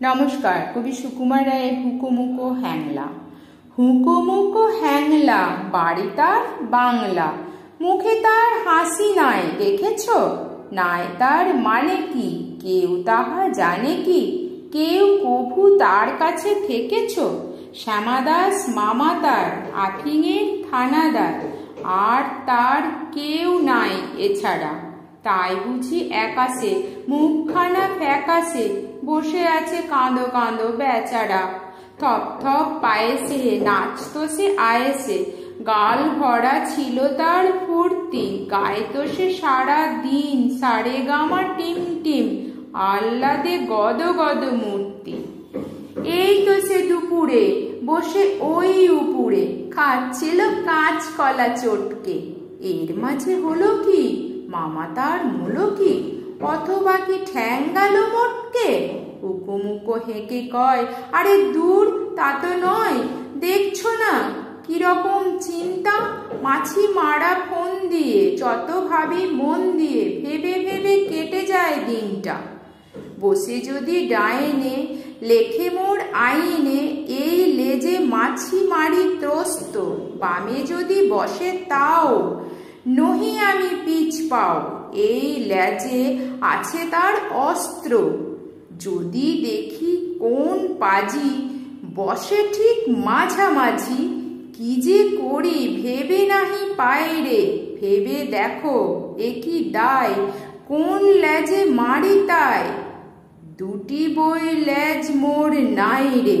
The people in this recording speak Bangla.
নমস্কার। কবি সুকুমার রায়ের হুকোমুকো হ্যাংলা। হুকোমুকো হ্যাংলা, বাড়ি তার বাংলা, মুখে তার হাসি নাই দেখেছ? নাই তার মানে কি কেউ তাহা জানে কি? কেউ কভু তার কাছে থেকেছ? শ্যামাদাস মামা তার আফিংয়ের থানাদার, আর তার কেউ নাই এছাড়া। তাই বুঝি একাশে মুখখানা ফ্যাকাশে বসে আছে কাঁদো কাঁদো বেচারা। থপ থপ পায়েসে নাচতো সে আয়েসে, গাল ভরা ছিল তার ফুর্তি, গাইতো সে সারা দিন সারেগামা টিম টিম, আহ্লাদে গদ গদ মূর্তি। এই তো সে দুপুরে বসে ওই উপরে খাচ্ছিল কাঁচকলা চটকে। এর মাঝে হলো কি মামা তার মুলো কি, অথবা কি ঠ্যাং গেল মোটকে? হুকুমুকো হেঁকে কয়, আরে দূর তা তো নয়, দেখছো না কিরকম চিন্তা? মাছি মারা ফোন দিয়ে যত ভাবি মন দিয়ে, ভেবে ভেবে কেটে যায় দিনটা। বসে যদি ডাইনে লেখে মোর আইনে, এই লেজে মাছি মারি ত্রস্ত, বামে যদি বসে তাও নহি আমি পিছ পাও, এই লেজে আছে তার অস্ত্র। যদি দেখি কোন পাজি বসে ঠিক মাঝামাঝি, কি যে করি ভেবে নাহি পাই রে। ভেবে দেখো এ কি দায়, কোন লেজে মারি তাই, দুটি বই লেজ মোর নাই রে।